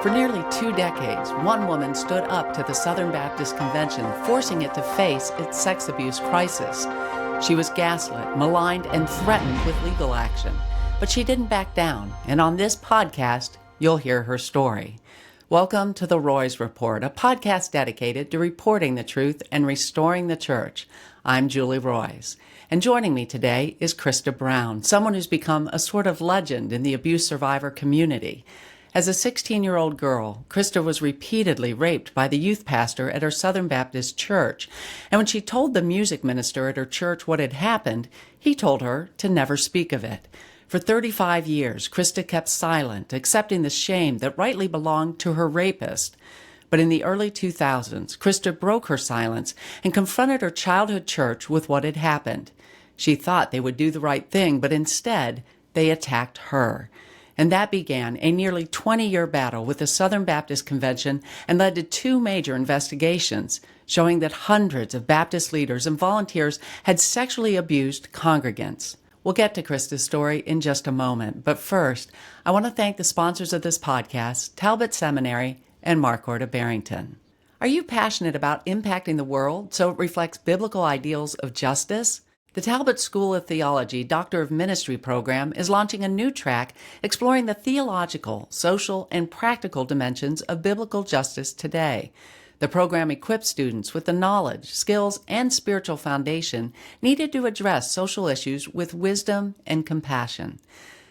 For nearly 2 decades, one woman stood up to the Southern Baptist Convention, forcing it to face its sex abuse crisis. She was gaslit, maligned, and threatened with legal action. But she didn't back down, and on this podcast, you'll hear her story. Welcome to the Roys Report, a podcast dedicated to reporting the truth and restoring the church. I'm Julie Roys, and joining me today is Christa Brown, someone who's become a sort of legend in the abuse survivor community. As a 16-year-old girl, Christa was repeatedly raped by the youth pastor at her Southern Baptist church, and when she told the music minister at her church what had happened, he told her to never speak of it. For 35 years, Christa kept silent, accepting the shame that rightly belonged to her rapist. But in the early 2000s, Christa broke her silence and confronted her childhood church with what had happened. She thought they would do the right thing, but instead, they attacked her. And that began a nearly 20-year battle with the Southern Baptist Convention and led to 2 major investigations, showing that hundreds of Baptist leaders and volunteers had sexually abused congregants. We'll get to Christa's story in just a moment, but first, I want to thank the sponsors of this podcast, Talbot Seminary and Marquardt of Barrington. Are you passionate about impacting the world so it reflects biblical ideals of justice? The Talbot School of Theology Doctor of Ministry program is launching a new track exploring the theological, social, and practical dimensions of biblical justice today. The program equips students with the knowledge, skills, and spiritual foundation needed to address social issues with wisdom and compassion.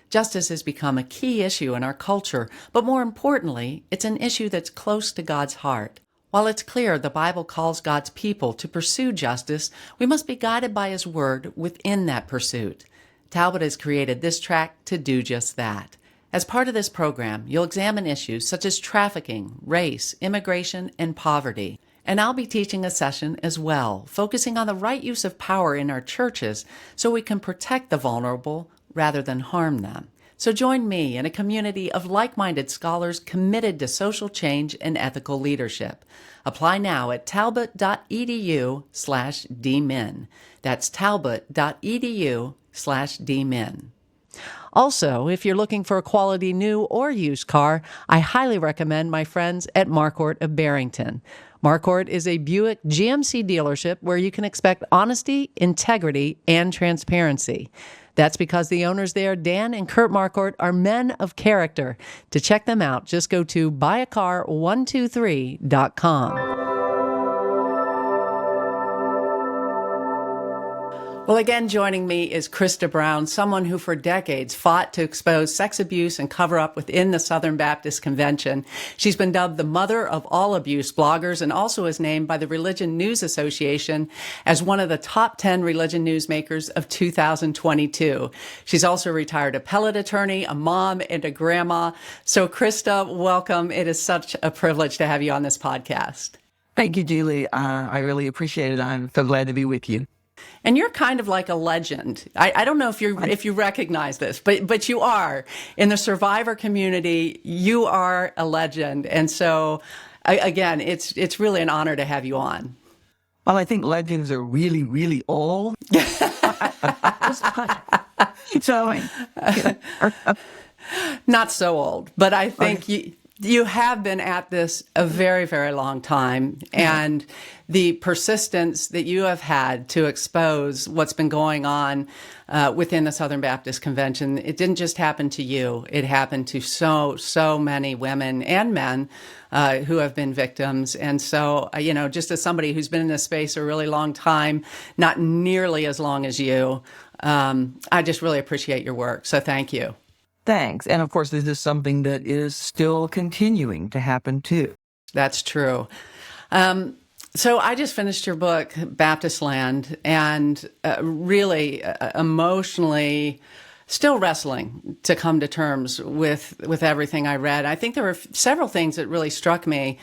Justice has become a key issue in our culture, but more importantly, it's an issue that's close to God's heart. While it's clear the Bible calls God's people to pursue justice, we must be guided by His Word within that pursuit. Talbot has created this track to do just that. As part of this program, you'll examine issues such as trafficking, race, immigration, and poverty. And I'll be teaching a session as well, focusing on the right use of power in our churches so we can protect the vulnerable rather than harm them. So join me in a community of like-minded scholars committed to social change and ethical leadership. Apply now at talbot.edu/dmin. That's talbot.edu/dmin. Also, if you're looking for a quality new or used car, I highly recommend my friends at Marquardt of Barrington. Marquardt is a Buick GMC dealership where you can expect honesty, integrity, and transparency. That's because the owners there, Dan and Kurt Marquardt, are men of character. To check them out, just go to buyacar123.com. Well, again, joining me is Christa Brown, someone who for decades fought to expose sex abuse and cover up within the Southern Baptist Convention. She's been dubbed the mother of all abuse bloggers and also is named by the Religion News Association as one of the top 10 religion newsmakers of 2022. She's also a retired appellate attorney, a mom, and a grandma. So, Christa, welcome. It is such a privilege to have you on this podcast. Thank you, Julie. I really appreciate it. I'm so glad to be with you. And you're kind of like a legend. I don't know if you recognize this, but you are. In the survivor community, you are a legend. And so, again, it's really an honor to have you on. Well, I think legends are really, really old. So, not so old, but I think you have been at this a very, very long time, and the persistence that you have had to expose what's been going on within the Southern Baptist Convention, it didn't just happen to you. It happened to so many women and men who have been victims. And so, just as somebody who's been in this space a really long time, not nearly as long as you, I just really appreciate your work. So thank you. Thanks. And of course, this is something that is still continuing to happen too. That's true. So I just finished your book, Baptistland, and really emotionally still wrestling to come to terms with everything I read. I think there were several things that really struck me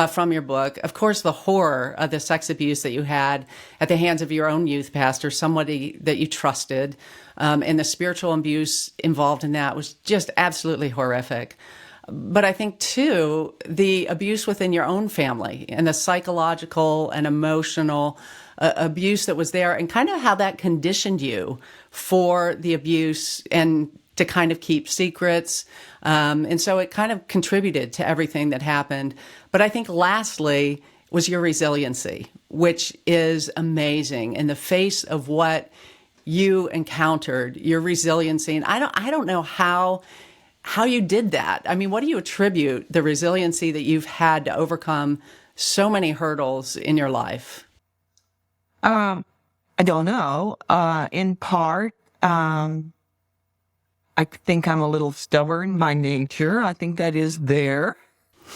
from your book. Of course, the horror of the sex abuse that you had at the hands of your own youth pastor, somebody that you trusted, and the spiritual abuse involved in that was just absolutely horrific. But I think, too, the abuse within your own family and the psychological and emotional abuse that was there and kind of how that conditioned you for the abuse and to kind of keep secrets. And so it kind of contributed to everything that happened. But I think lastly was your resiliency, which is amazing in the face of what you encountered, your resiliency. And I don't know how you did that. I mean, what do you attribute the resiliency that you've had to overcome so many hurdles in your life? I don't know. In part, I think I'm a little stubborn by nature. I think that is there.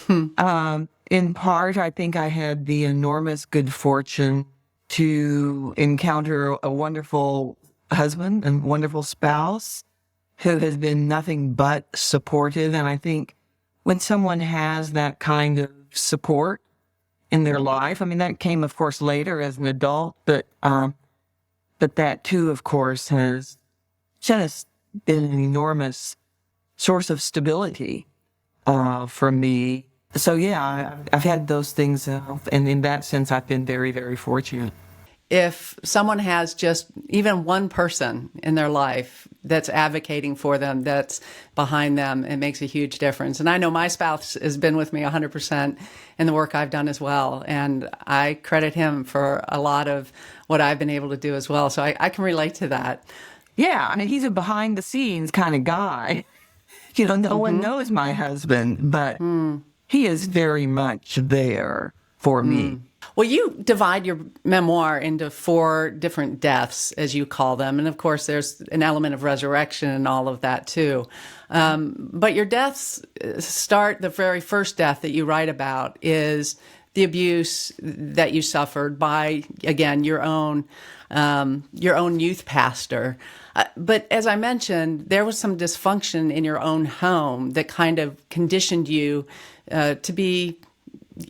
In part, I think I had the enormous good fortune to encounter a wonderful husband and wonderful spouse who has been nothing but supportive. And I think when someone has that kind of support in their life, I mean, that came, of course, later as an adult, but that too, of course, has just been an enormous source of stability for me. So yeah, I've had those things, and in that sense, I've been very, very fortunate. If someone has just even one person in their life that's advocating for them, that's behind them, it makes a huge difference. And I know my spouse has been with me 100% in the work I've done as well. And I credit him for a lot of what I've been able to do as well. So I can relate to that. Yeah, I mean, he's a behind the scenes kind of guy. No one knows my husband, but he is very much there for me. Well, you divide your memoir into 4 different deaths, as you call them. And of course, there's an element of resurrection and all of that, too. But your deaths start, the very first death that you write about is the abuse that you suffered by, again, your own youth pastor. But as I mentioned, there was some dysfunction in your own home that kind of conditioned you to be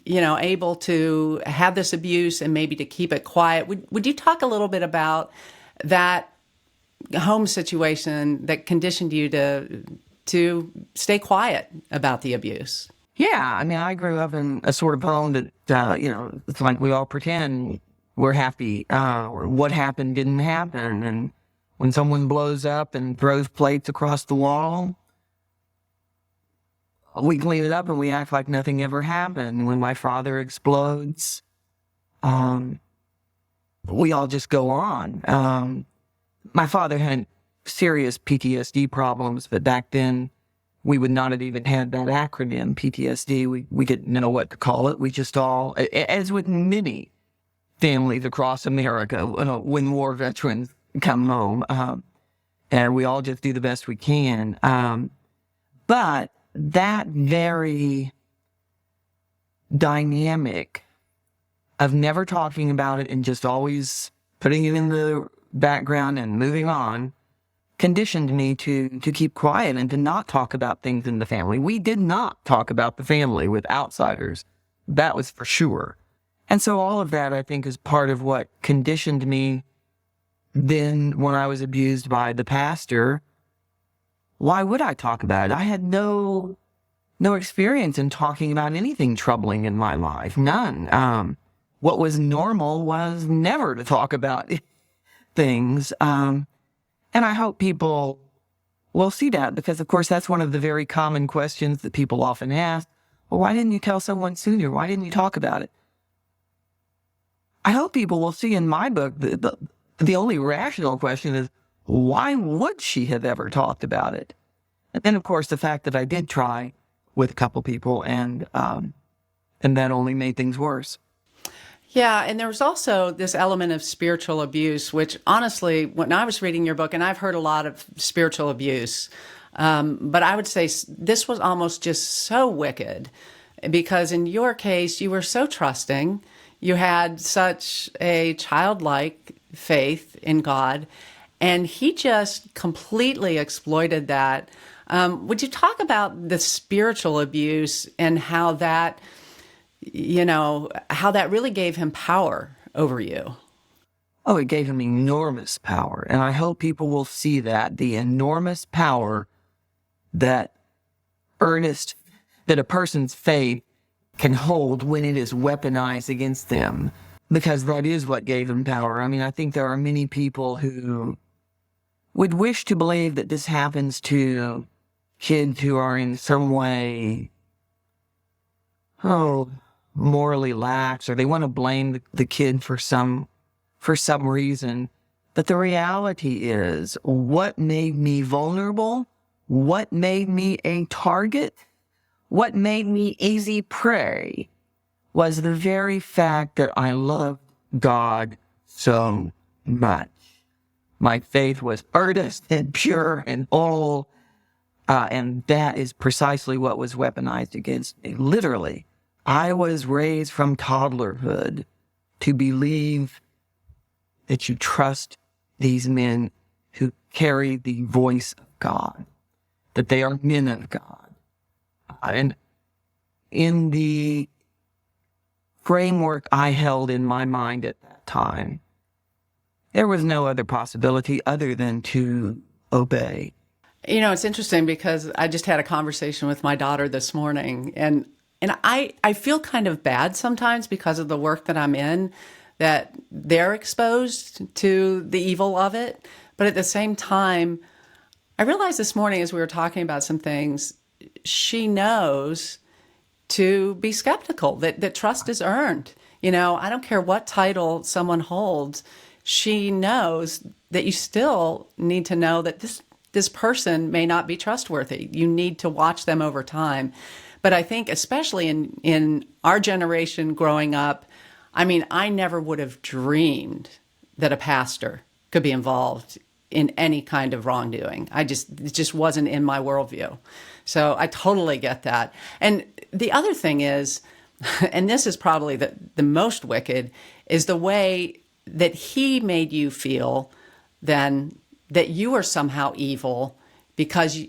able to have this abuse and maybe to keep it quiet. Would you talk a little bit about that home situation that conditioned you to stay quiet about the abuse? Yeah, I mean, I grew up in a sort of home that, it's like we all pretend we're happy, or what happened didn't happen. And when someone blows up and throws plates across the wall, we clean it up and we act like nothing ever happened. When my father explodes, we all just go on. My father had serious PTSD problems, but back then we would not have even had that acronym, PTSD. We didn't know what to call it. We just all, as with many families across America, when war veterans come home, and we all just do the best we can. But that very dynamic of never talking about it and just always putting it in the background and moving on conditioned me to keep quiet and to not talk about things in the family. We did not talk about the family with outsiders. That was for sure. And so all of that, I think, is part of what conditioned me then when I was abused by the pastor. Why would I talk about it? I had no experience in talking about anything troubling in my life. None. What was normal was never to talk about things. And I hope people will see that because, of course, that's one of the very common questions that people often ask. Well, why didn't you tell someone sooner? Why didn't you talk about it? I hope people will see in my book the only rational question is, why would she have ever talked about it? And then, of course, the fact that I did try with a couple people, and that only made things worse. Yeah, and there was also this element of spiritual abuse, which honestly, when I was reading your book, and I've heard a lot of spiritual abuse, but I would say this was almost just so wicked, because in your case, you were so trusting. You had such a childlike faith in God, and he just completely exploited that. Would you talk about the spiritual abuse and how that, how that really gave him power over you? Oh, it gave him enormous power. And I hope people will see that, the enormous power that a person's faith can hold when it is weaponized against them. Because that is what gave him power. I mean, I think there are many people who would wish to believe that this happens to kids who are in some way, morally lax, or they want to blame the kid for some reason. But the reality is, what made me vulnerable, what made me a target, what made me easy prey was the very fact that I loved God so much. My faith was earnest and pure and all, and that is precisely what was weaponized against me. Literally, I was raised from toddlerhood to believe that you trust these men who carry the voice of God, that they are men of God. And in the framework I held in my mind at that time, there was no other possibility other than to obey. You know, it's interesting because I just had a conversation with my daughter this morning, and I feel kind of bad sometimes because of the work that I'm in, that they're exposed to the evil of it. But at the same time, I realized this morning as we were talking about some things, she knows to be skeptical, that trust is earned. You know, I don't care what title someone holds. She knows that you still need to know that this person may not be trustworthy. You need to watch them over time. But I think especially in our generation growing up, I mean, I never would have dreamed that a pastor could be involved in any kind of wrongdoing. It just wasn't in my worldview. So I totally get that. And the other thing is, and this is probably the most wicked, is the way that he made you feel then that you were somehow evil because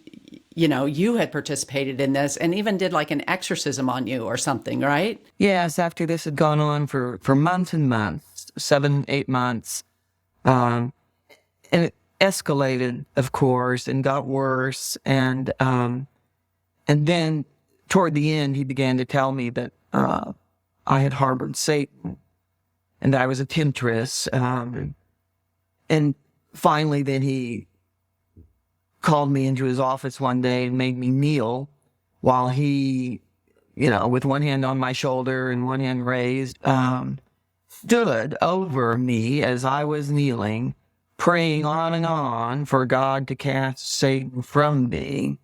you had participated in this and even did like an exorcism on you or something, right? Yes, after this had gone on for months and months, 7, 8 months, and it escalated, of course, and got worse. And then toward the end, he began to tell me that I had harbored Satan and that I was a temptress. And finally, then he called me into his office one day and made me kneel while he, with one hand on my shoulder and one hand raised, stood over me as I was kneeling, praying on and on for God to cast Satan from me.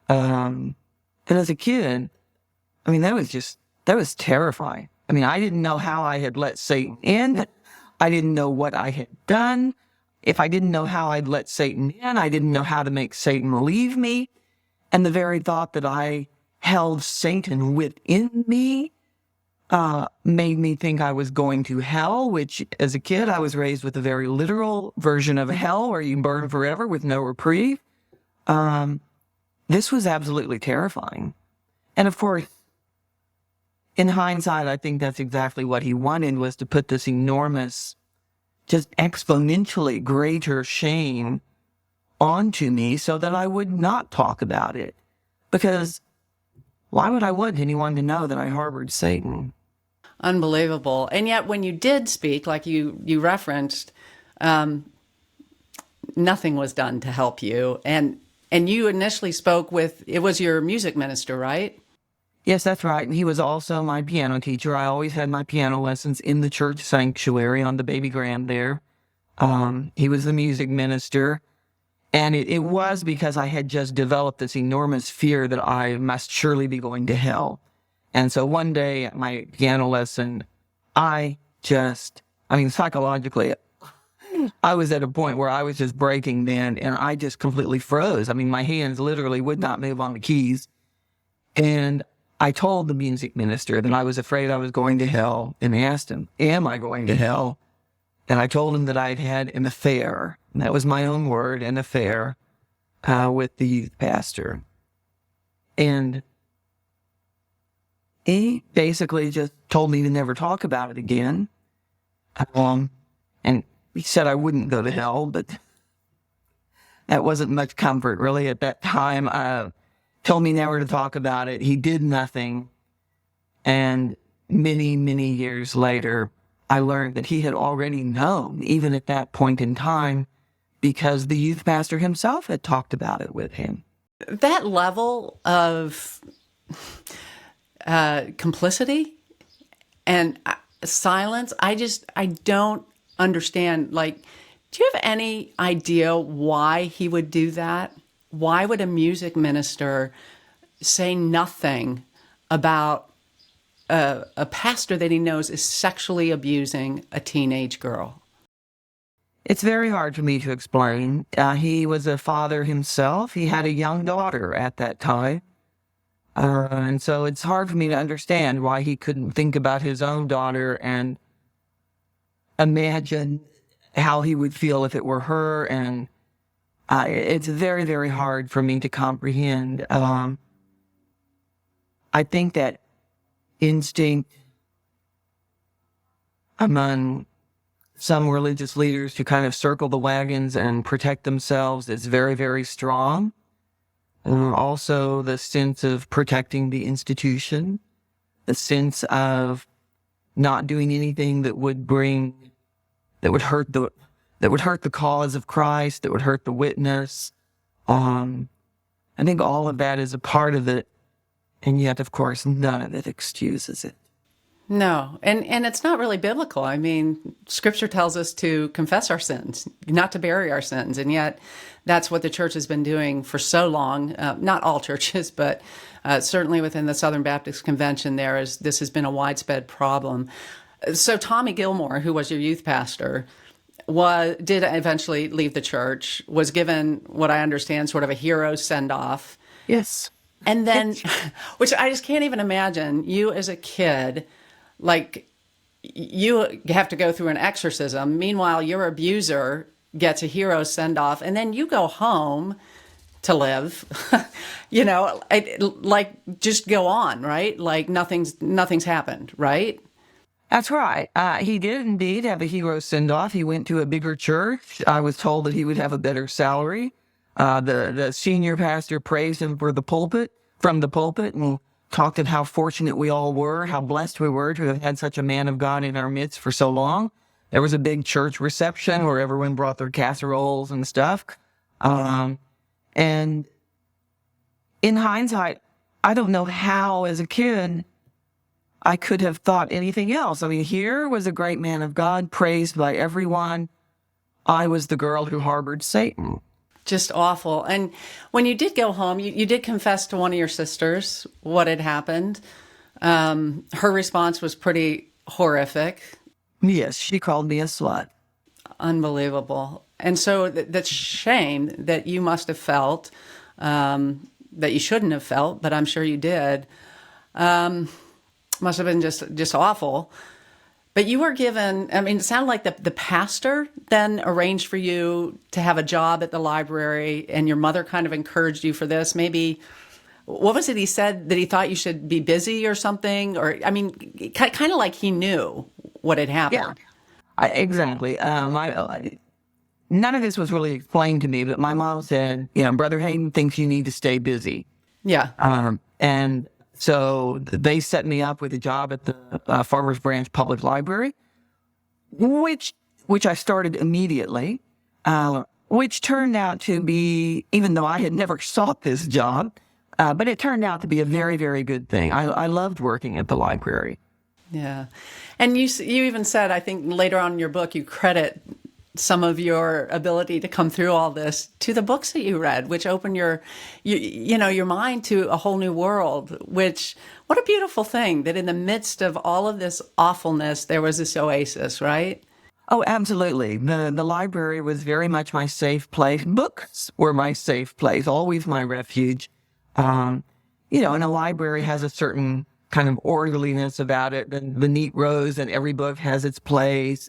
And as a kid, I mean, that was terrifying. I mean, I didn't know how I had let Satan in. I didn't know what I had done. If I didn't know how I'd let Satan in, I didn't know how to make Satan leave me. And the very thought that I held Satan within me made me think I was going to hell, which as a kid, I was raised with a very literal version of hell where you burn forever with no reprieve. This was absolutely terrifying. And of course, in hindsight, I think that's exactly what he wanted, was to put this enormous, just exponentially greater shame onto me so that I would not talk about it. Because why would I want anyone to know that I harbored Satan? Unbelievable. And yet when you did speak, like you referenced, nothing was done to help you. And you initially spoke with, it was your music minister, right? Yes, that's right. And he was also my piano teacher. I always had my piano lessons in the church sanctuary on the baby grand there. He was the music minister. And it was because I had just developed this enormous fear that I must surely be going to hell. And so one day at my piano lesson, psychologically, I was at a point where I was just breaking then, and I just completely froze. I mean, my hands literally would not move on the keys. And I told the music minister that I was afraid I was going to hell, and asked him, am I going to hell? And I told him that I'd had an affair, and that was my own word, an affair, with the youth pastor. And he basically just told me to never talk about it again. And he said I wouldn't go to hell, but that wasn't much comfort really at that time. Told me never to talk about it. He did nothing. And many, many years later, I learned that he had already known, even at that point in time, because the youth pastor himself had talked about it with him. That level of complicity and silence, I don't understand. Like, do you have any idea why he would do that? Why would a music minister say nothing about a pastor that he knows is sexually abusing a teenage girl? It's very hard for me to explain. He was a father himself. He had a young daughter at that time. And so it's hard for me to understand why he couldn't think about his own daughter and imagine how he would feel if it were her. And it's very, very hard for me to comprehend. I think that instinct among some religious leaders to kind of circle the wagons and protect themselves is very, very strong. Also, the sense of protecting the institution, the sense of not doing anything that would hurt the cause of Christ, that would hurt the witness. I think all of that is a part of it, and yet, of course, none of it excuses it. No, and it's not really biblical. I mean, Scripture tells us to confess our sins, not to bury our sins, and yet that's what the church has been doing for so long. Not all churches, but certainly within the Southern Baptist Convention, this has been a widespread problem. So Tommy Gilmore, who was your youth pastor, did eventually leave the church, was given what I understand sort of a hero send-off. Yes. And then, which I just can't even imagine, you as a kid, like, you have to go through an exorcism. Meanwhile, your abuser gets a hero send-off, and then you go home to live, just go on, right? Like nothing's happened, right? That's right. He did indeed have a hero send-off. He went to a bigger church. I was told that he would have a better salary. The senior pastor praised him from the pulpit, and talked of how fortunate we all were, how blessed we were to have had such a man of God in our midst for so long. There was a big church reception where everyone brought their casseroles and stuff. And in hindsight, I don't know how, as a kid, I could have thought anything else. I mean, here was a great man of God, praised by everyone. I was the girl who harbored Satan. Just awful. And when you did go home, you did confess to one of your sisters what had happened. Her response was pretty horrific. Yes, she called me a slut. Unbelievable. And so that's shame that you must have felt, that you shouldn't have felt, but I'm sure you did. Must have been just awful. But you were given, I mean, it sounded like the pastor then arranged for you to have a job at the library, and your mother kind of encouraged you for this. Maybe, what was it he said, that he thought you should be busy or something? Or, I mean, kind of like he knew what had happened. Yeah, exactly. None of this was really explained to me, but my mom said, Brother Hayden thinks you need to stay busy. Yeah. And so they set me up with a job at the Farmers Branch Public Library, which I started immediately, which turned out to be, even though I had never sought this job, but it turned out to be a very, very good thing. I loved working at the library. Yeah. And you even said, I think later on in your book, you credit some of your ability to come through all this to the books that you read, which opened your mind to a whole new world, what a beautiful thing that in the midst of all of this awfulness, there was this oasis, right? Oh, absolutely. The library was very much my safe place. Books were my safe place, always my refuge. And a library has a certain kind of orderliness about it, the neat rows, and every book has its place.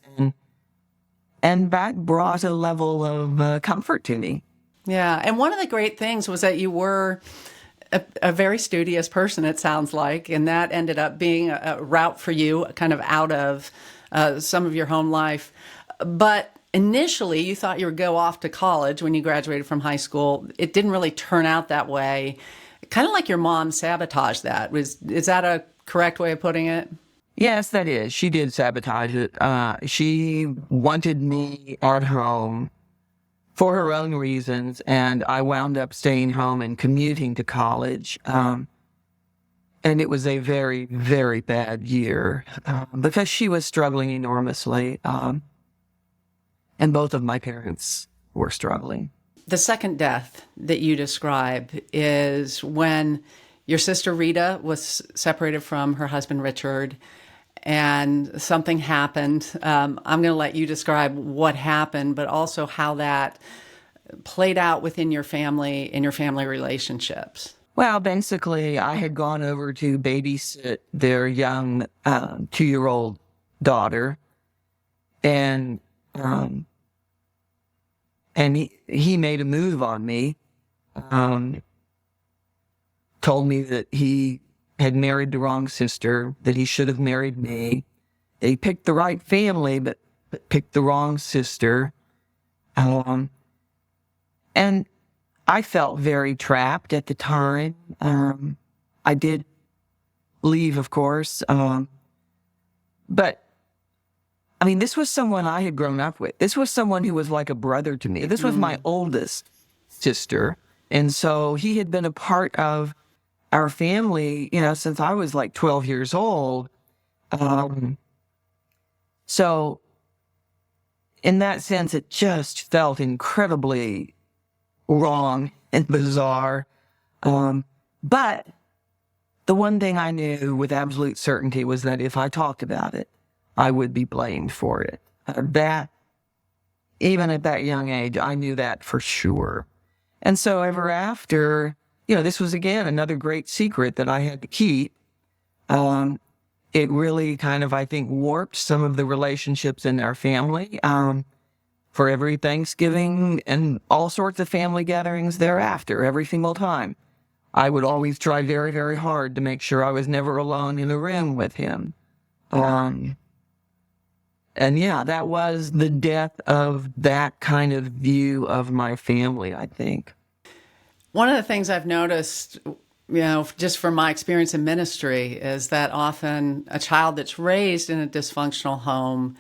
And that brought a level of comfort to me. Yeah. And one of the great things was that you were a very studious person, it sounds like, and that ended up being a route for you kind of out of some of your home life. But initially, you thought you would go off to college when you graduated from high school. It didn't really turn out that way. Kind of like your mom sabotaged that. Is that a correct way of putting it? Yes, that is. She did sabotage it. She wanted me at home for her own reasons, and I wound up staying home and commuting to college. And it was a very, very bad year because she was struggling enormously, and both of my parents were struggling. The second death that you describe is when your sister Rita was separated from her husband Richard, and something happened. I'm going to let you describe what happened, but also how that played out within your family and your family relationships. Well, basically, I had gone over to babysit their young 2-year-old daughter, and he made a move on me, told me that he had married the wrong sister, that he should have married me. He picked the right family, but picked the wrong sister. And I felt very trapped at the time. I did leave, of course. But, I mean, this was someone I had grown up with. This was someone who was like a brother to me. This was my oldest sister. And so he had been a part of our family, since I was like 12 years old. So in that sense, it just felt incredibly wrong and bizarre. But the one thing I knew with absolute certainty was that if I talked about it, I would be blamed for it. Even at that young age, I knew that for sure. And so ever after, this was again another great secret that I had to keep. It really kind of, I think, warped some of the relationships in our family. For every Thanksgiving and all sorts of family gatherings thereafter, every single time, I would always try very, very hard to make sure I was never alone in a room with him. And yeah, that was the death of that kind of view of my family, I think. One of the things I've noticed, just from my experience in ministry, is that often a child that's raised in a dysfunctional home,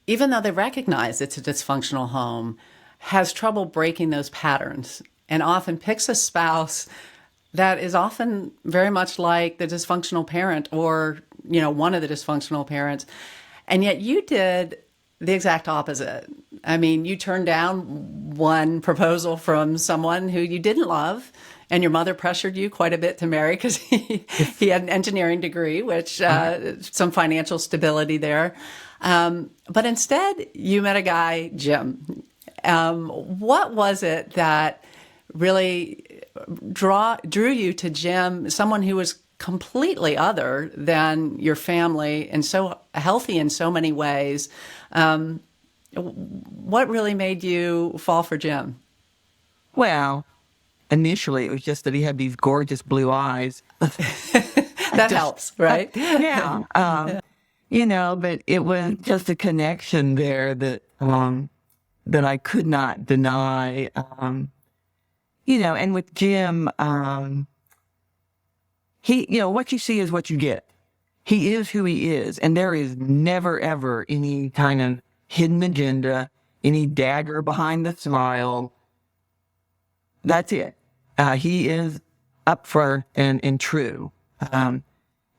even though they recognize it's a dysfunctional home, has trouble breaking those patterns and often picks a spouse that is often very much like the dysfunctional parent or, one of the dysfunctional parents. And yet you did the exact opposite. I mean, you turned down one proposal from someone who you didn't love, and your mother pressured you quite a bit to marry because he had an engineering degree, which some financial stability there. But instead, you met a guy, Jim. What was it that really drew you to Jim, someone who was completely other than your family and so healthy in so many ways? What really made you fall for Jim? Well, initially, it was just that he had these gorgeous blue eyes. That helps, right? Yeah. But it was just a connection there that I could not deny. And with Jim, he, what you see is what you get. He is who he is, and there is never, ever any kind of hidden agenda, any dagger behind the smile. That's it. He is upfront and true. And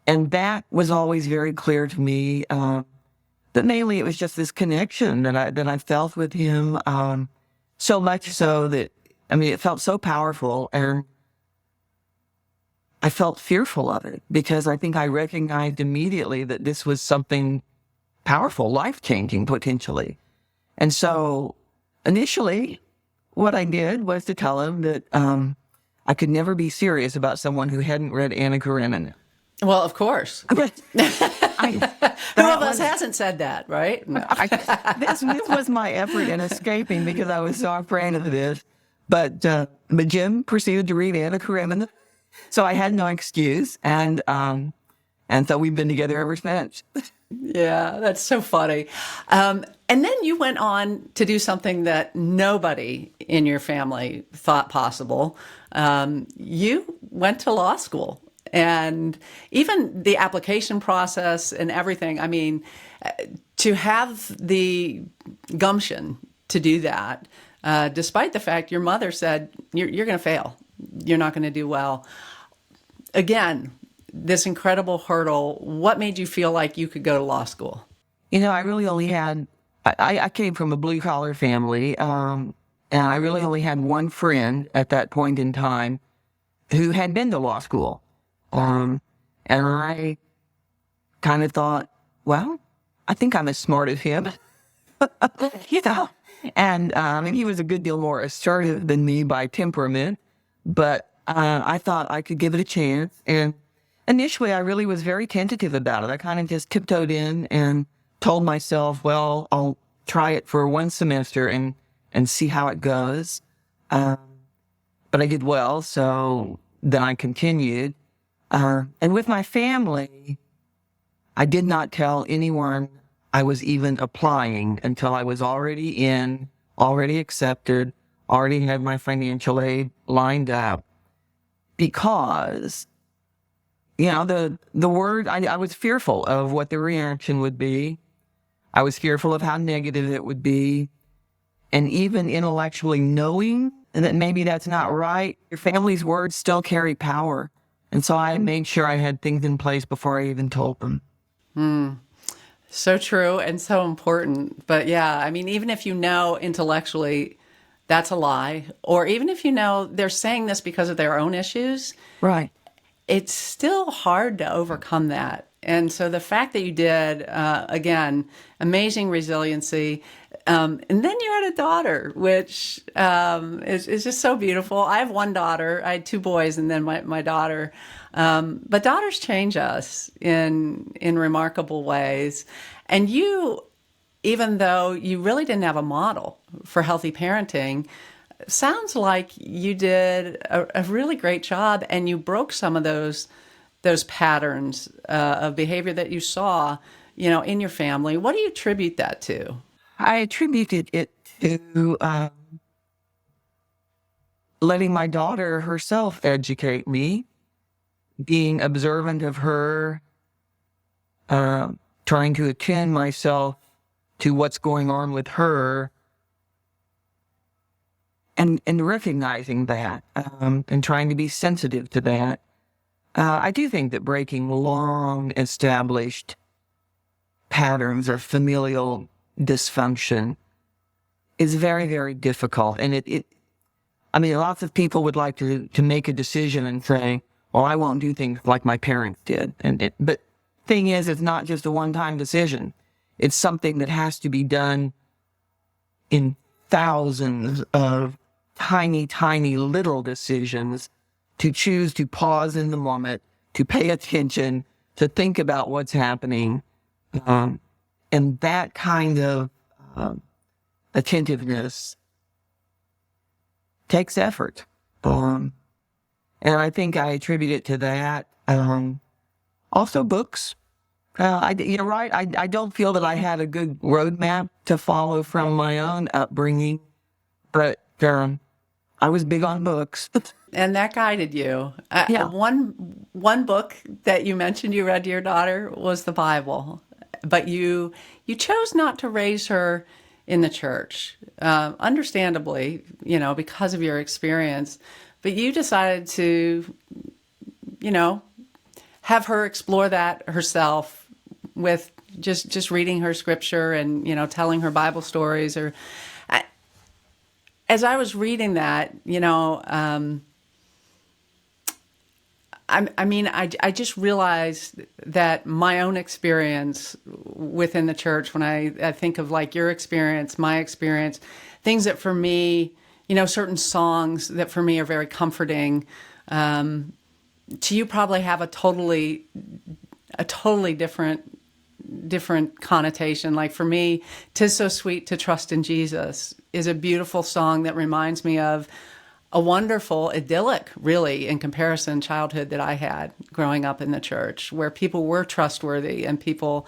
that was always very clear to me, that mainly it was just this connection that I felt with him, so much so that, it felt so powerful, and I felt fearful of it because I think I recognized immediately that this was something powerful, life-changing potentially. And so initially, what I did was to tell him that I could never be serious about someone who hadn't read Anna Karenina. Well, of course. Who of us hasn't said that, right? No. This was my effort in escaping because I was so afraid of this. But Jim proceeded to read Anna Karenina, so I had no excuse, and so we've been together ever since. Yeah, that's so funny. And then you went on to do something that nobody in your family thought possible. You went to law school. And even the application process and everything, to have the gumption to do that, despite the fact your mother said, you're going to fail. You're not going to do well. Again, this incredible hurdle. What made you feel like you could go to law school? I really only had, I came from a blue collar family, and I really only had one friend at that point in time who had been to law school. And I kind of thought, well, I think I'm as smart as him, you know. And he was a good deal more assertive than me by temperament, but I thought I could give it a chance. And initially, I really was very tentative about it. I kind of just tiptoed in and told myself, well, I'll try it for one semester and see how it goes. But I did well, so then I continued. And with my family, I did not tell anyone I was even applying until I was already in, already accepted, already had my financial aid lined up. Because, the word, I was fearful of what the reaction would be. I was fearful of how negative it would be. And even intellectually knowing that maybe that's not right, your family's words still carry power. And so I made sure I had things in place before I even told them. So true and so important. But yeah, I mean, even if you know intellectually that's a lie, or even if you know they're saying this because of their own issues, Right. it's still hard to overcome that. And so the fact that you did, again, amazing resiliency. And then you had a daughter, which is just so beautiful. I have one daughter. I had two boys and then my daughter. But daughters change us in remarkable ways. And you, even though you really didn't have a model for healthy parenting, sounds like you did a really great job, and you broke some of those patterns of behavior that you saw, in your family. What do you attribute that to? I attributed it to letting my daughter herself educate me, being observant of her, trying to attend myself to what's going on with her, and recognizing that, and trying to be sensitive to that. I do think that breaking long established patterns of familial dysfunction is very, very difficult. And lots of people would like to make a decision and say, well, I won't do things like my parents did. But thing is, it's not just a one-time decision. It's something that has to be done in thousands of tiny, tiny little decisions, to choose to pause in the moment, to pay attention, to think about what's happening. And that kind of attentiveness takes effort. And I think I attribute it to that. Also books. You're right. I don't feel that I had a good roadmap to follow from my own upbringing, but I was big on books. And that guided you. Yeah. One book that you mentioned you read to your daughter was the Bible, but you chose not to raise her in the church, understandably, because of your experience. But you decided to, have her explore that herself with just reading her scripture and, telling her Bible stories. Or as I was reading that, I just realized that my own experience within the church, when I think of like your experience, my experience, things that for me, certain songs that for me are very comforting, to you probably have a totally different connotation. Like for me, "'Tis So Sweet to Trust in Jesus" is a beautiful song that reminds me of a wonderful, idyllic, really, in comparison, childhood that I had growing up in the church, where people were trustworthy and people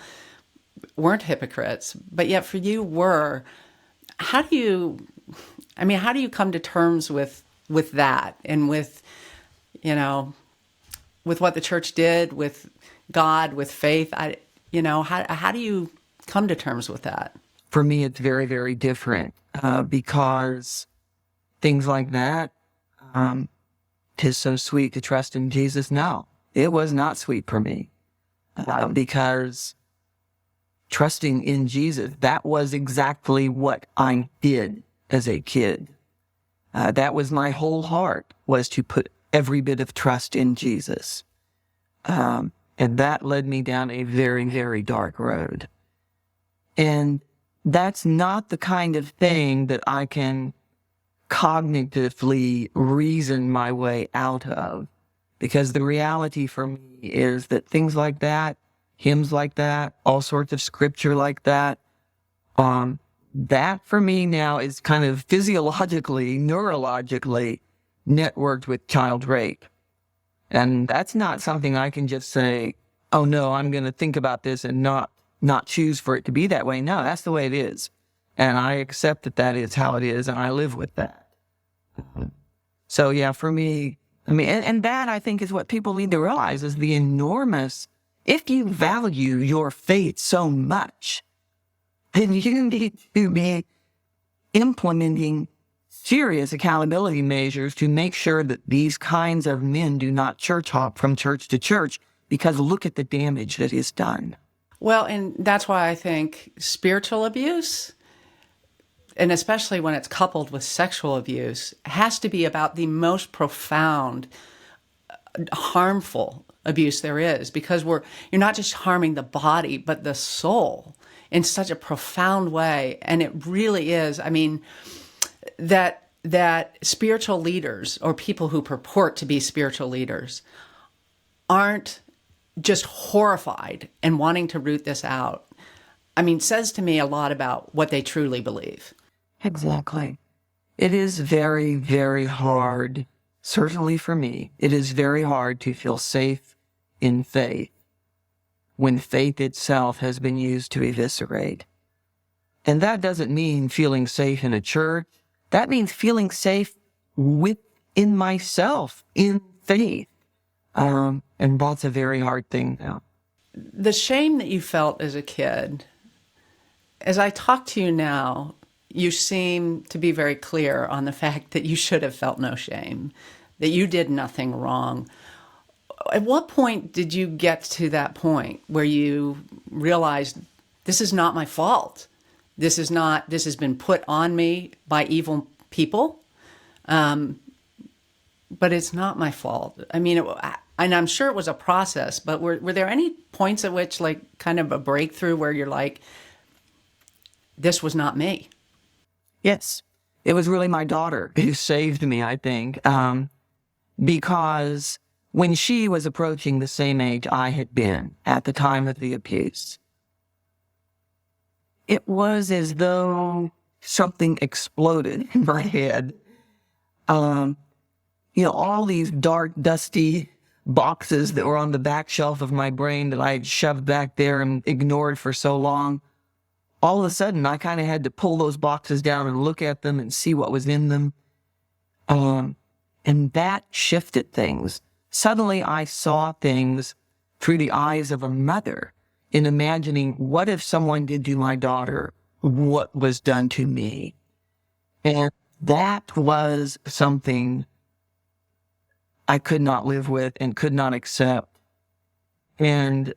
weren't hypocrites, but yet for you were. How do you come to terms with that, and with, with what the church did, with God, with faith? How do you come to terms with that? For me, it's very, very different. because things like that, 'tis so sweet to trust in Jesus. No, it was not sweet for me, because trusting in Jesus, that was exactly what I did as a kid. That was my whole heart, was to put every bit of trust in Jesus. And that led me down a very, very dark road. And that's not the kind of thing that I can cognitively reason my way out of. Because the reality for me is that things like that, hymns like that, all sorts of scripture like that, that for me now is kind of physiologically, neurologically networked with child rape. And that's not something I can just say, oh no, I'm going to think about this and not choose for it to be that way. No, that's the way it is. And I accept that that is how it is, and I live with that. So yeah, for me, I mean, and that I think is what people need to realize is the enormous, if you value your faith so much, then you need to be implementing serious accountability measures to make sure that these kinds of men do not church hop from church to church, because look at the damage that is done. Well, and that's why I think spiritual abuse, and especially when it's coupled with sexual abuse, has to be about the most profound, harmful abuse there is, because you're not just harming the body, but the soul in such a profound way. And it really is, I mean, that spiritual leaders or people who purport to be spiritual leaders aren't just horrified and wanting to root this out, I mean, says to me a lot about what they truly believe. Exactly. It is very, very hard, certainly for me, it is very hard to feel safe in faith when faith itself has been used to eviscerate. And that doesn't mean feeling safe in a church. That means feeling safe within myself, in faith. And that's a very hard thing now. The shame that you felt as a kid, as I talk to you now, you seem to be very clear on the fact that you should have felt no shame, that you did nothing wrong. At what point did you get to that point where you realized this is not my fault? This has been put on me by evil people, but it's not my fault. I mean, and I'm sure it was a process, but were there any points at which, like, kind of a breakthrough where you're like, this was not me? Yes. It was really my daughter who saved me, I think, because when she was approaching the same age I had been at the time of the abuse, it was as though something exploded in my head. All these dark, dusty boxes that were on the back shelf of my brain that I had shoved back there and ignored for so long, all of a sudden I kind of had to pull those boxes down and look at them and see what was in them. And that shifted things. Suddenly I saw things through the eyes of a mother, in imagining, what if someone did to my daughter what was done to me? And that was something I could not live with and could not accept. And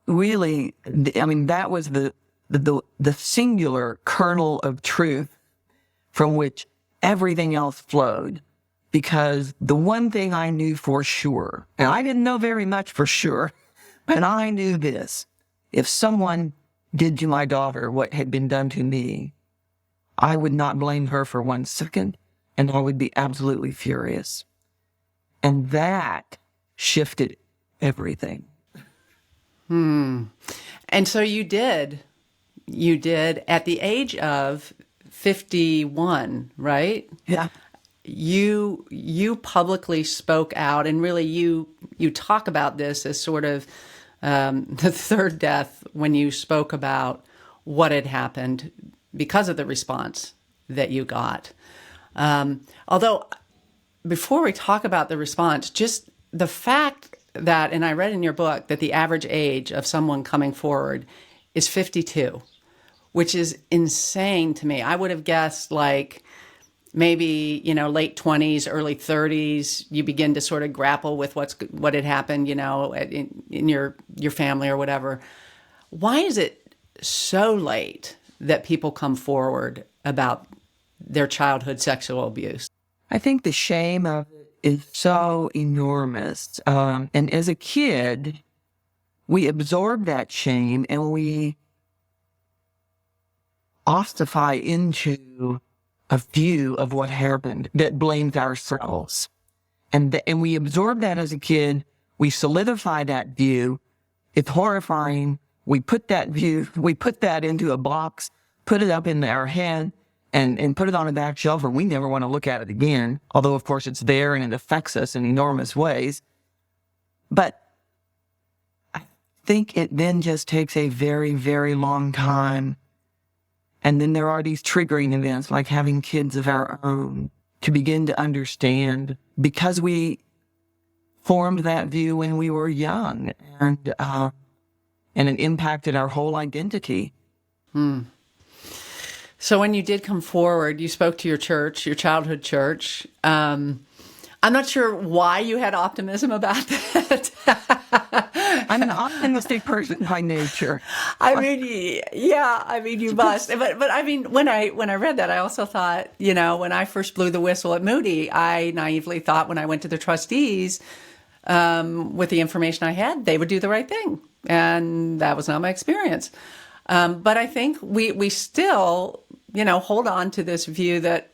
really, I mean, that was the singular kernel of truth from which everything else flowed. Because the one thing I knew for sure, and I didn't know very much for sure, but I knew this: if someone did to my daughter what had been done to me, I would not blame her for 1 second, and I would be absolutely furious. And that shifted everything. And so you did at the age of 51, right? Yeah. You publicly spoke out, and really you talk about this as sort of the third death, when you spoke about what had happened because of the response that you got. Although, before we talk about the response, just the fact that, and I read in your book, that the average age of someone coming forward is 52. which is insane to me. I would have guessed like maybe, late 20s, early 30s, you begin to sort of grapple with what had happened, in your family or whatever. Why is it so late that people come forward about their childhood sexual abuse? I think the shame of it is so enormous. And as a kid, we absorb that shame and we ossify into a view of what happened that blames ourselves. And we absorb that as a kid. We solidify that view. It's horrifying. We put that into a box, put it up in our head, and put it on a back shelf, and we never want to look at it again. Although, of course, it's there and it affects us in enormous ways. But I think it then just takes a very, very long time. And then there are these triggering events like having kids of our own to begin to understand, because we formed that view when we were young, and it impacted our whole identity. So when you did come forward, you spoke to your church, your childhood church. I'm not sure why you had optimism about that. I'm an optimistic person by nature. You must. But I mean, when I read that, I also thought, when I first blew the whistle at Moody, I naively thought when I went to the trustees, with the information I had, they would do the right thing. And that was not my experience. But I think we still, hold on to this view that,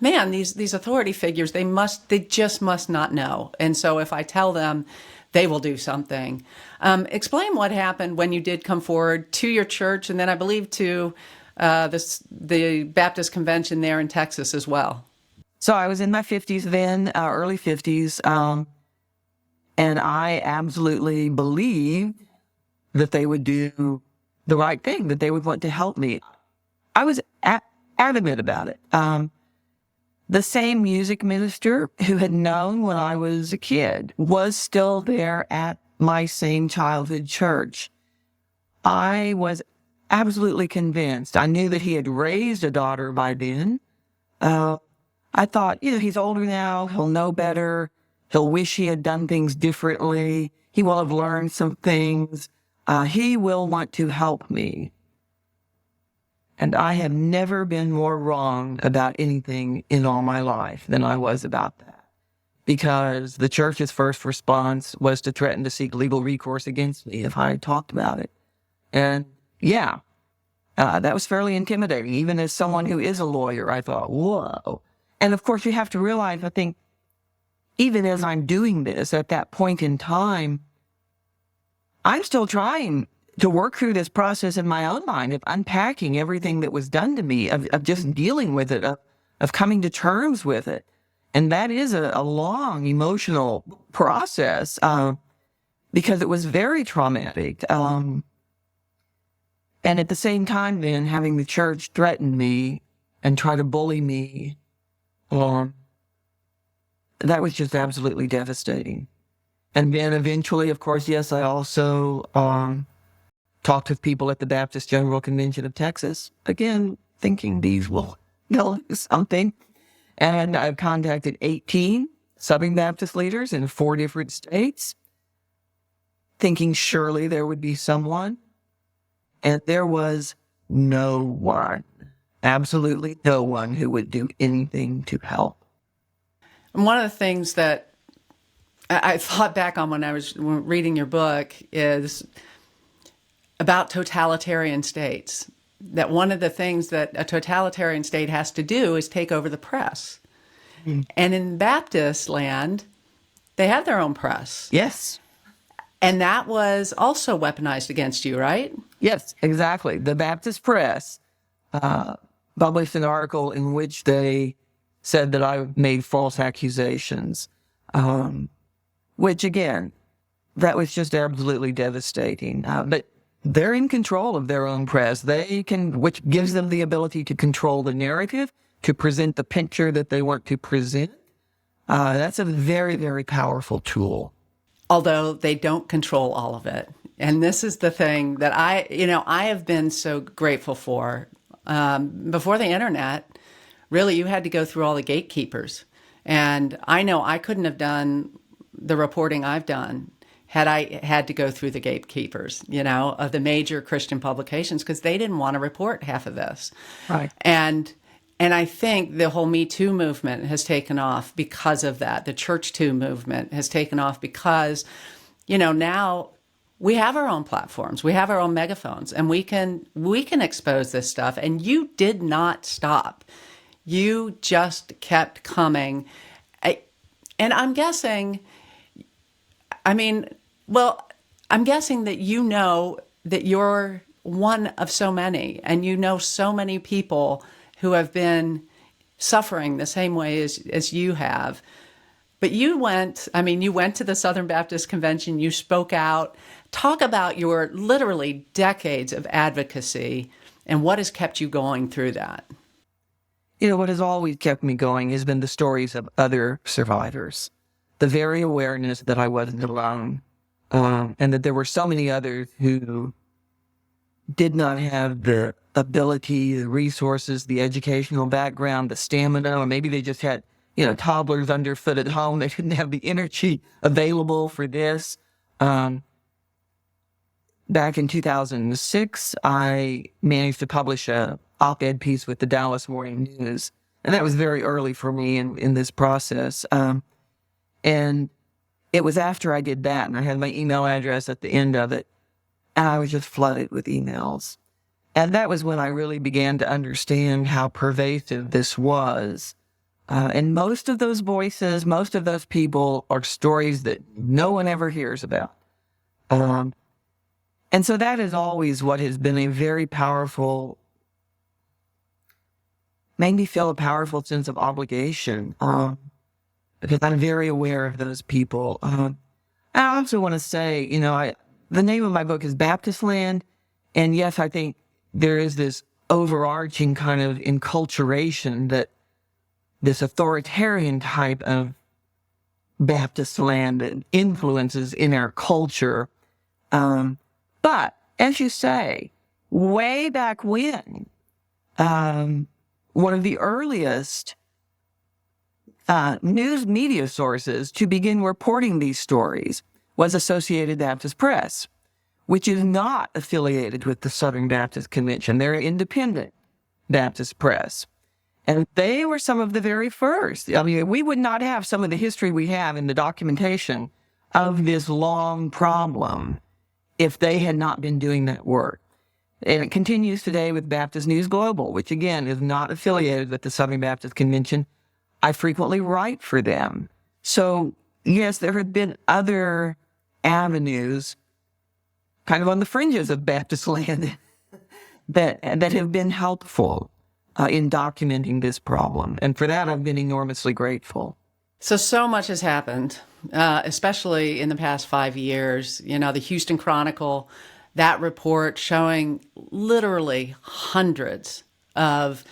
man, these authority figures, they just must not know. And so if I tell them, they will do something. Explain what happened when you did come forward to your church, and then I believe to the Baptist convention there in Texas as well. So I was in my 50s then, early 50s, and I absolutely believed that they would do the right thing, that they would want to help me. I was adamant about it. The same music minister who had known when I was a kid was still there at my same childhood church. I was absolutely convinced. I knew that he had raised a daughter by then. I thought, he's older now. He'll know better. He'll wish he had done things differently. He will have learned some things. He will want to help me. And I have never been more wrong about anything in all my life than I was about that. Because the church's first response was to threaten to seek legal recourse against me if I talked about it. And that was fairly intimidating. Even as someone who is a lawyer, I thought, whoa. And of course, you have to realize, I think, even as I'm doing this at that point in time, I'm still trying to work through this process in my own mind of unpacking everything that was done to me, of just dealing with it, of coming to terms with it. And that is a long emotional process because it was very traumatic. And at the same time then, having the church threaten me and try to bully me, that was just absolutely devastating. And then eventually, of course, yes, I also talked with people at the Baptist General Convention of Texas, again, thinking they'll do something. And I've contacted 18 Southern Baptist leaders in 4 different states, thinking surely there would be someone. And there was no one, absolutely no one who would do anything to help. And one of the things that I thought back on when I was reading your book is about totalitarian states. That one of the things that a totalitarian state has to do is take over the press. Mm. And in Baptistland, they have their own press. Yes. And that was also weaponized against you, right? Yes, exactly. The Baptist press published an article in which they said that I made false accusations, which again, that was just absolutely devastating. But they're in control of their own press. Which gives them the ability to control the narrative, to present the picture that they want to present. That's a very, very powerful tool. Although they don't control all of it. And this is the thing that I have been so grateful for. Before the internet, really, you had to go through all the gatekeepers. And I know I couldn't have done the reporting I've done had I had to go through the gatekeepers, of the major Christian publications, because they didn't want to report half of this. Right. And I think the whole Me Too movement has taken off because of that. The Church Too movement has taken off because, now we have our own platforms, we have our own megaphones, and we can expose this stuff. And you did not stop. You just kept coming. And I'm guessing, I'm guessing that that you're one of so many, and so many people who have been suffering the same way as you have. But you went to the Southern Baptist Convention, you spoke out. Talk about your literally decades of advocacy and what has kept you going through that. What has always kept me going has been the stories of other survivors, the very awareness that I wasn't alone, and that there were so many others who did not have the ability, the resources, the educational background, the stamina, or maybe they just had, toddlers underfoot at home. They didn't have the energy available for this. Back in 2006, I managed to publish a op-ed piece with the Dallas Morning News, and that was very early for me in this process. And it was after I did that, and I had my email address at the end of it, and I was just flooded with emails. And that was when I really began to understand how pervasive this was. And most of those voices, most of those people are stories that no one ever hears about. And so that is always what has been a very powerful, made me feel a powerful sense of obligation, because I'm very aware of those people. I also want to say, the name of my book is Baptistland. And yes, I think there is this overarching kind of enculturation that this authoritarian type of Baptistland that influences in our culture. But as you say, way back when, one of the earliest news media sources to begin reporting these stories was Associated Baptist Press, which is not affiliated with the Southern Baptist Convention. They're an independent Baptist press. And they were some of the very first. We would not have some of the history we have in the documentation of this long problem if they had not been doing that work. And it continues today with Baptist News Global, which again is not affiliated with the Southern Baptist Convention. I frequently write for them. So yes, there have been other avenues kind of on the fringes of Baptistland that have been helpful in documenting this problem. And for that, I've been enormously grateful. So much has happened, especially in the past 5 years. The Houston Chronicle, that report showing literally hundreds of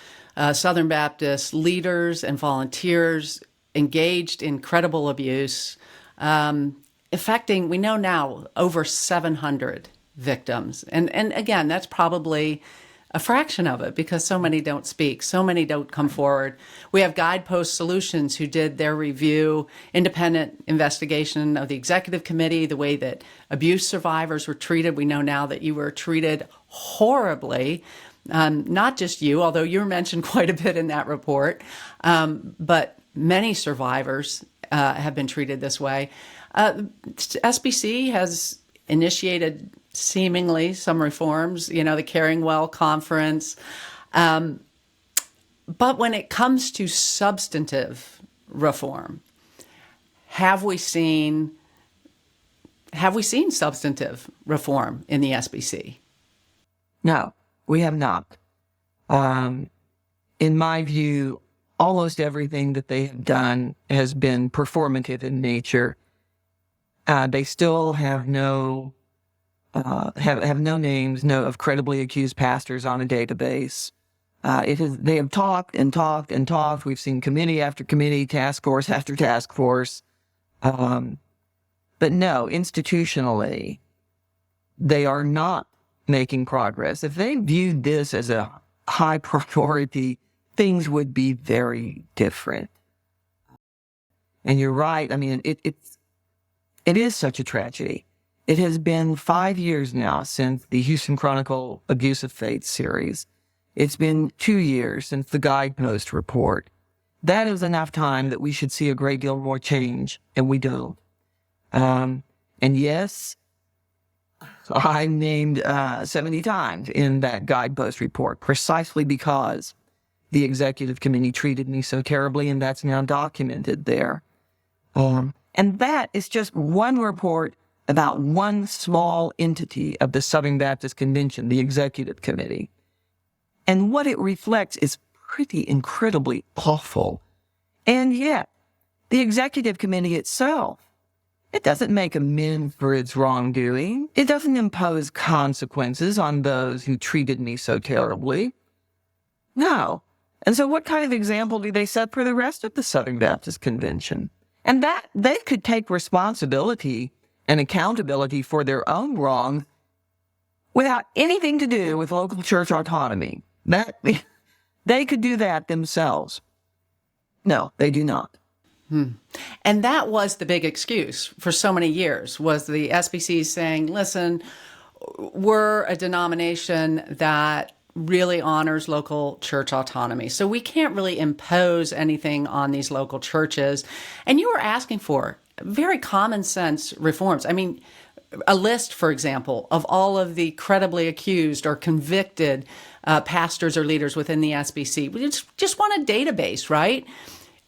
Southern Baptist leaders and volunteers engaged in credible abuse, affecting, we know now, over 700 victims. And again, that's probably a fraction of it because so many don't speak, so many don't come forward. We have Guidepost Solutions who did their review, independent investigation of the executive committee, the way that abuse survivors were treated. We know now that you were treated horribly, not just you, although you were mentioned quite a bit in that report, but many survivors have been treated this way. SBC has initiated seemingly some reforms, the Caring Well Conference. But when it comes to substantive reform, have we seen substantive reform in the SBC? No, we have not. In my view, almost everything that they have done has been performative in nature. They still have no names, of credibly accused pastors on a database. They have talked and talked and talked. We've seen committee after committee, task force after task force. But no, institutionally, they are not making progress. If they viewed this as a high priority, things would be very different. And you're right. I mean, it is such a tragedy. It has been 5 years now since the Houston Chronicle Abuse of Faith series. It's been 2 years since the Guidepost report. That is enough time that we should see a great deal more change, and we don't. And yes, I'm named 70 times in that Guidepost report precisely because the executive committee treated me so terribly, and that's now documented there. And that is just one report about one small entity of the Southern Baptist Convention, the executive committee. And what it reflects is pretty incredibly awful. And yet, the executive committee itself, it doesn't make amends for its wrongdoing. It doesn't impose consequences on those who treated me so terribly. No. And so what kind of example do they set for the rest of the Southern Baptist Convention? And that they could take responsibility and accountability for their own wrongs without anything to do with local church autonomy. That they could do that themselves. No, they do not. And that was the big excuse for so many years, was the SBC saying, listen, we're a denomination that really honors local church autonomy. So we can't really impose anything on these local churches. And you were asking for very common sense reforms. I mean, a list, for example, of all of the credibly accused or convicted pastors or leaders within the SBC. We just want a database, right?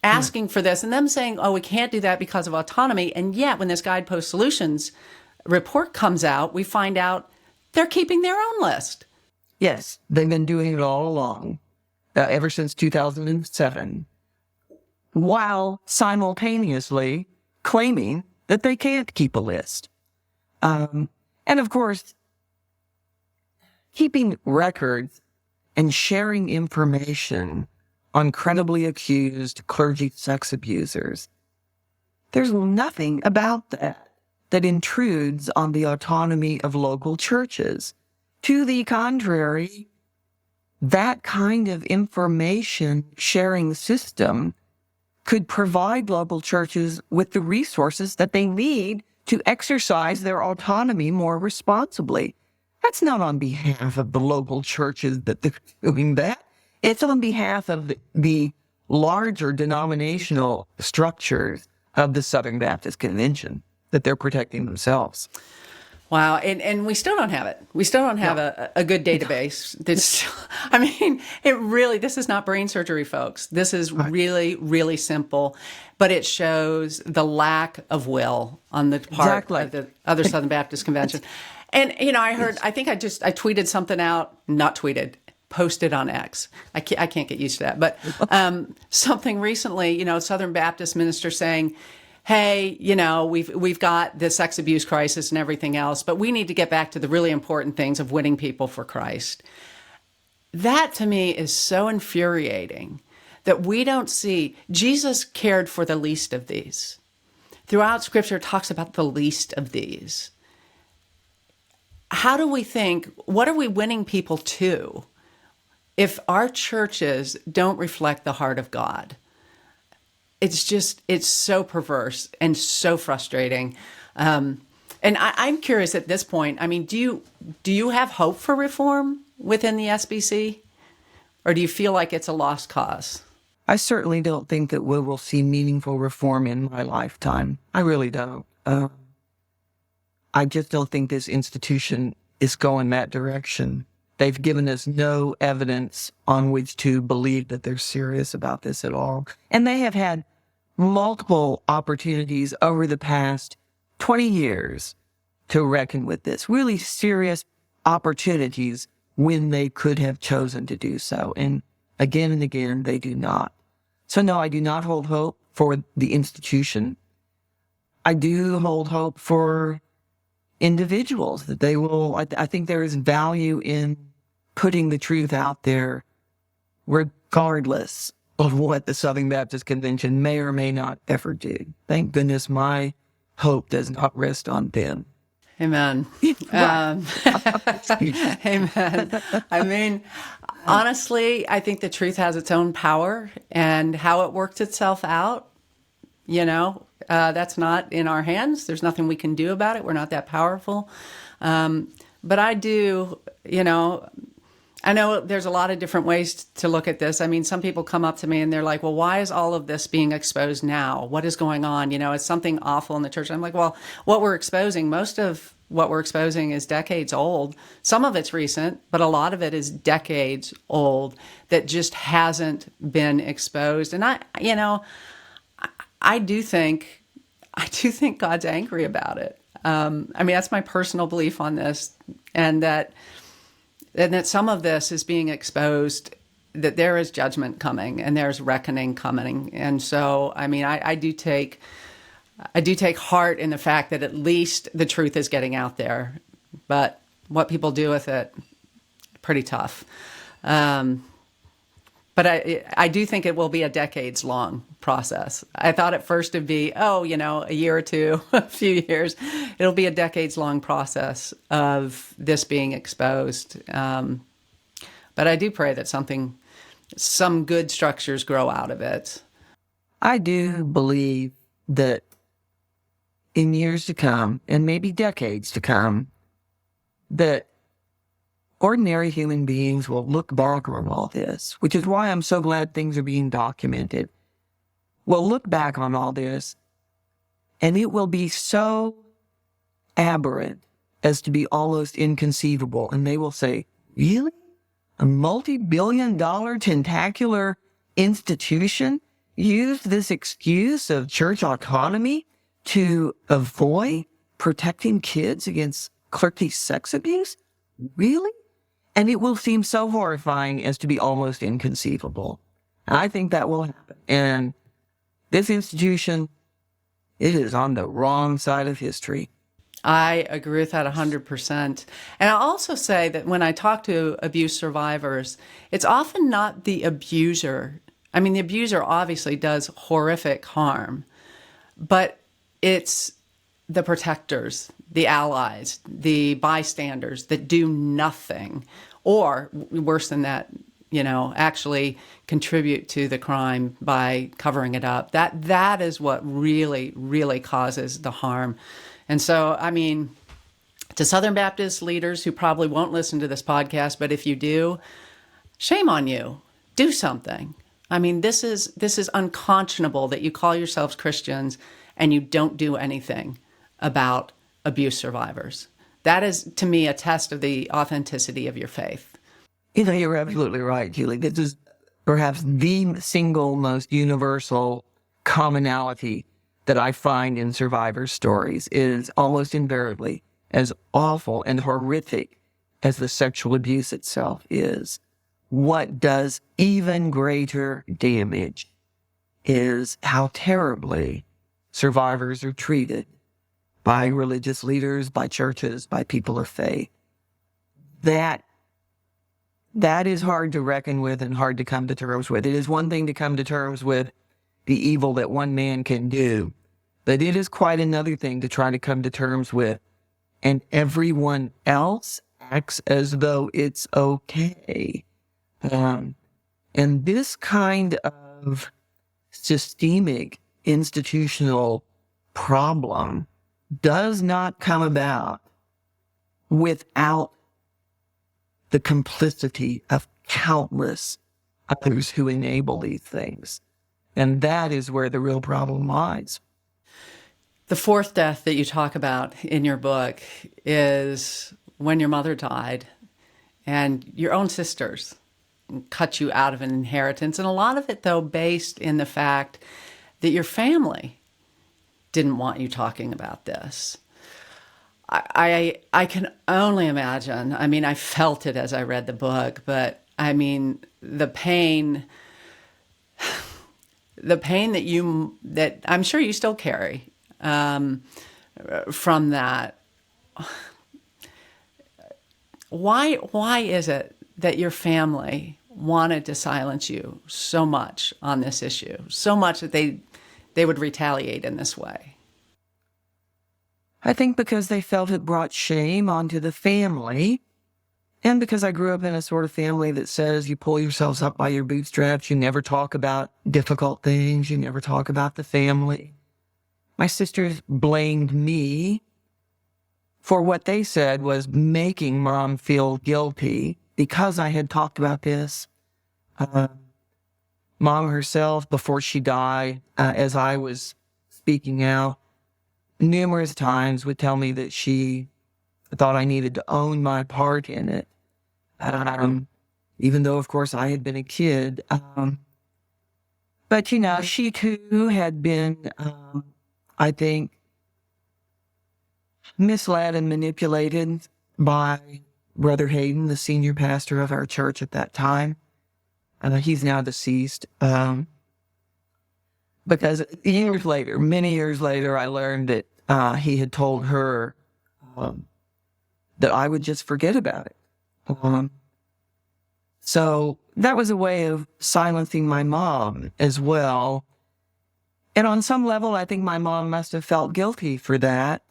Asking for this and them saying, oh, we can't do that because of autonomy. And yet when this Guidepost Solutions report comes out, we find out they're keeping their own list. Yes, they've been doing it all along, ever since 2007, while simultaneously claiming that they can't keep a list. And of course, keeping records and sharing information on credibly accused clergy sex abusers. There's nothing about that intrudes on the autonomy of local churches. To the contrary, that kind of information sharing system could provide local churches with the resources that they need to exercise their autonomy more responsibly. That's not on behalf of the local churches that they're doing that. It's on behalf of the larger denominational structures of the Southern Baptist Convention that they're protecting themselves. Wow. And we still don't have it. We still don't have a good database. This is not brain surgery, folks. This is really, really simple, but it shows the lack of will on the part of the other Southern Baptist Convention. And, I tweeted something out, posted on X. I can't get used to that. But something recently, Southern Baptist minister saying, hey, we've got the sex abuse crisis and everything else, but we need to get back to the really important things of winning people for Christ. That to me is so infuriating that we don't see Jesus cared for the least of these. Throughout Scripture, it talks about the least of these. How do we think, what are we winning people to if our churches don't reflect the heart of God? It's so perverse and so frustrating. And I'm curious at this point, do you have hope for reform within the SBC? Or do you feel like it's a lost cause? I certainly don't think that we will see meaningful reform in my lifetime. I really don't. I just don't think this institution is going that direction. They've given us no evidence on which to believe that they're serious about this at all. And they have had multiple opportunities over the past 20 years to reckon with this, really serious opportunities when they could have chosen to do so. And again, they do not. So no, I do not hold hope for the institution. I do hold hope for individuals that they will, I think there is value in putting the truth out there regardless of what the Southern Baptist Convention may or may not ever do. Thank goodness my hope does not rest on them. Amen. Right. Amen. I mean, honestly, I think the truth has its own power, and how it works itself out, that's not in our hands. There's nothing we can do about it. We're not that powerful. But I do, I know there's a lot of different ways to look at this. I mean, some people come up to me and they're like, well, why is all of this being exposed now? What is going on? Is something awful in the church? And I'm like, well, most of what we're exposing is decades old. Some of it's recent, but a lot of it is decades old that just hasn't been exposed. And I do think God's angry about it. I mean, that's my personal belief on this, and that some of this is being exposed, that there is judgment coming and there's reckoning coming. And so, I mean, I do take heart in the fact that at least the truth is getting out there, but what people do with it, pretty tough. But I do think it will be a decades-long process. I thought at first it'd be, a year or two, a few years. It'll be a decades-long process of this being exposed. But I do pray that some good structures grow out of it. I do believe that in years to come, and maybe decades to come, that ordinary human beings will look back on all this, which is why I'm so glad things are being documented. We'll look back on all this, and it will be so aberrant as to be almost inconceivable. And they will say, really? A multi-billion-dollar tentacular institution used this excuse of church autonomy to avoid protecting kids against clergy sex abuse? Really? And it will seem so horrifying as to be almost inconceivable. I think that will happen. And this institution, it is on the wrong side of history. I agree with that 100%. And I'll also say that when I talk to abuse survivors, it's often not the abuser. I mean, the abuser obviously does horrific harm, but it's the protectors, the allies, the bystanders that do nothing, or worse than that, actually contribute to the crime by covering it up. That is what really, really causes the harm. And so, I mean, to Southern Baptist leaders who probably won't listen to this podcast, but if you do, shame on you. Do something. I mean, this is unconscionable that you call yourselves Christians and you don't do anything about abuse survivors. That is, to me, a test of the authenticity of your faith. You're absolutely right, Julie. This is perhaps the single most universal commonality that I find in survivor stories, is almost invariably as awful and horrific as the sexual abuse itself is. What does even greater damage is how terribly survivors are treated by religious leaders, by churches, by people of faith. That is hard to reckon with and hard to come to terms with. It is one thing to come to terms with the evil that one man can do, but it is quite another thing to try to come to terms with, and everyone else acts as though it's okay. And this kind of systemic institutional problem does not come about without the complicity of countless others who enable these things. And that is where the real problem lies. The fourth death that you talk about in your book is when your mother died and your own sisters cut you out of an inheritance. And a lot of it, though, based in the fact that your family didn't want you talking about this. I can only imagine. I mean, I felt it as I read the book, but I mean, the pain that I'm sure you still carry from that. Why is it that your family wanted to silence you so much on this issue, so much that they would retaliate in this way? I think because they felt it brought shame onto the family. And because I grew up in a sort of family that says you pull yourselves up by your bootstraps, you never talk about difficult things, you never talk about the family. My sisters blamed me for what they said was making Mom feel guilty because I had talked about this. Mom herself, before she died, as I was speaking out, numerous times would tell me that she thought I needed to own my part in it. Even though, of course, I had been a kid. But, she too had been, I think, misled and manipulated by Brother Hayden, the senior pastor of our church at that time. He's now deceased. Because years later, many years later, I learned that he had told her that I would just forget about it. So that was a way of silencing my mom as well. And on some level, I think my mom must have felt guilty for that,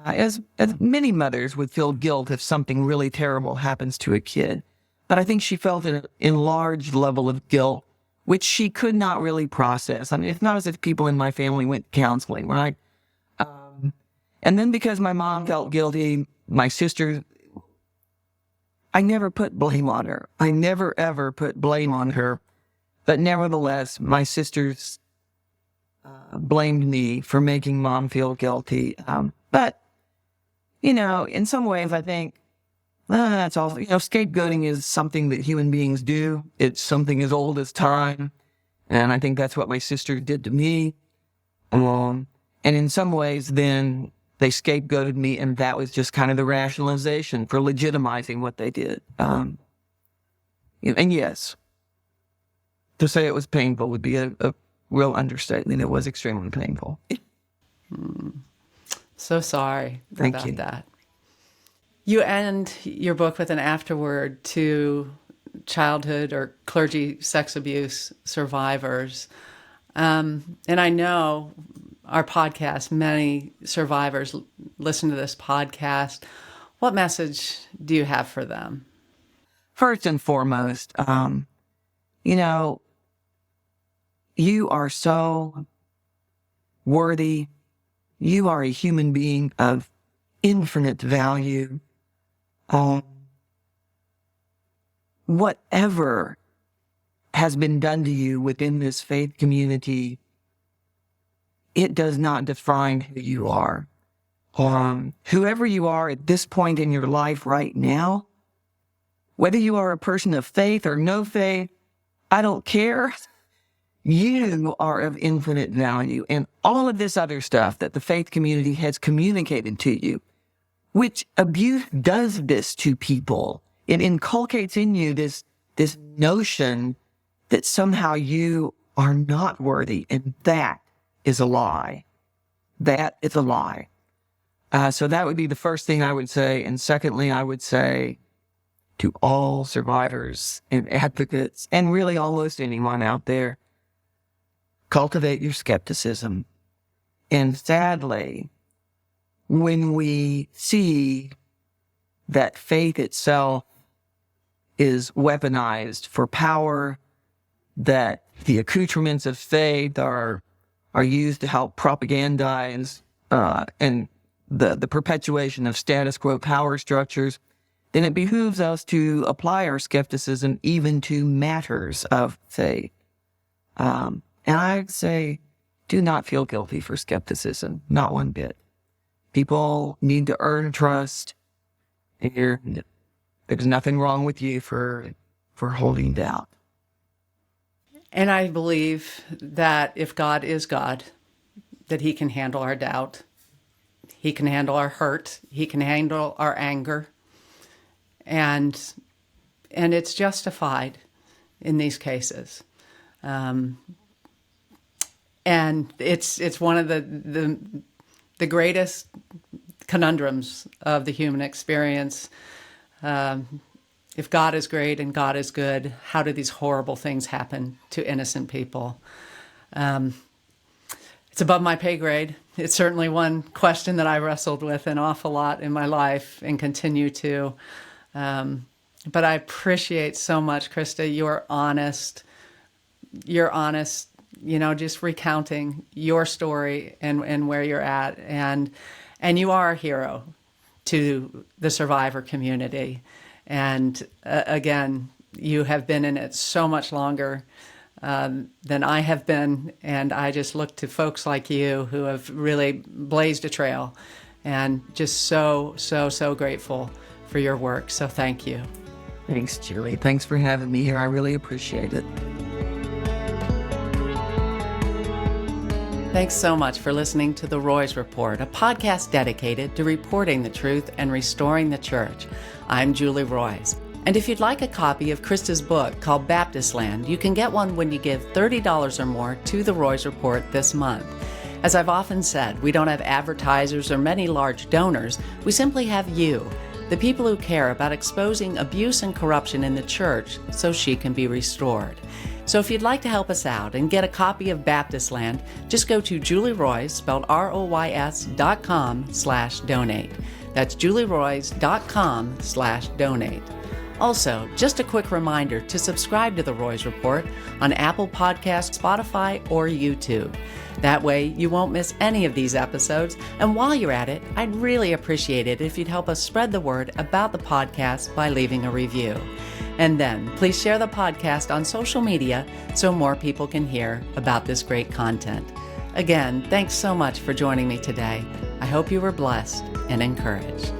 as many mothers would feel guilt if something really terrible happens to a kid. But I think she felt an enlarged level of guilt, which she could not really process. I mean, it's not as if people in my family went counseling, right? And then because my mom felt guilty, my sister, I never put blame on her. I never, ever put blame on her. But nevertheless, my sisters blamed me for making Mom feel guilty. But, in some ways, I think that's also, scapegoating is something that human beings do. It's something as old as time. And I think that's what my sister did to me. And in some ways, then they scapegoated me, and that was just kind of the rationalization for legitimizing what they did. And yes, to say it was painful would be a real understatement. It was extremely painful. So sorry Thank about you. that. You end your book with an afterword to childhood or clergy sex abuse survivors. And I know our podcast, many survivors listen to this podcast. What message do you have for them? First and foremost, you are so worthy. You are a human being of infinite value. Whatever has been done to you within this faith community, it does not define who you are. Whoever you are at this point in your life right now, whether you are a person of faith or no faith, I don't care. You are of infinite value. And all of this other stuff that the faith community has communicated to you, which abuse does this to people. It inculcates in you this notion that somehow you are not worthy. And that is a lie. That is a lie. So that would be the first thing I would say. And secondly, I would say to all survivors and advocates, and really almost anyone out there, cultivate your skepticism. And sadly, when we see that faith itself is weaponized for power, that the accoutrements of faith are used to help propagandize and the perpetuation of status quo power structures, then it behooves us to apply our skepticism even to matters of faith. And I say, do not feel guilty for skepticism, not one bit. People need to earn trust. There's nothing wrong with you for holding doubt. And I believe that if God is God, that he can handle our doubt. He can handle our hurt. He can handle our anger. And it's justified in these cases. And it's one of the greatest conundrums of the human experience. If God is great and God is good, how do these horrible things happen to innocent people? It's above my pay grade. It's certainly one question that I wrestled with an awful lot in my life and continue to. But I appreciate so much, Christa, your honest, just recounting your story and where you're at. And you are a hero to the survivor community. And again, you have been in it so much longer than I have been. And I just look to folks like you who have really blazed a trail, and just so grateful for your work. So thank you. Thanks, Julie. Thanks for having me here. I really appreciate it. Thanks so much for listening to The Roys Report, a podcast dedicated to reporting the truth and restoring the church. I'm Julie Roys. And if you'd like a copy of Christa's book called Baptistland, you can get one when you give $30 or more to The Roys Report this month. As I've often said, we don't have advertisers or many large donors. We simply have you, the people who care about exposing abuse and corruption in the church so she can be restored. So if you'd like to help us out and get a copy of Baptistland, just go to julieroys, spelled ROYS.com/donate. That's julieroys.com/donate. Also, just a quick reminder to subscribe to The Roys Report on Apple Podcasts, Spotify, or YouTube. That way, you won't miss any of these episodes. And while you're at it, I'd really appreciate it if you'd help us spread the word about the podcast by leaving a review. And then, please share the podcast on social media so more people can hear about this great content. Again, thanks so much for joining me today. I hope you were blessed and encouraged.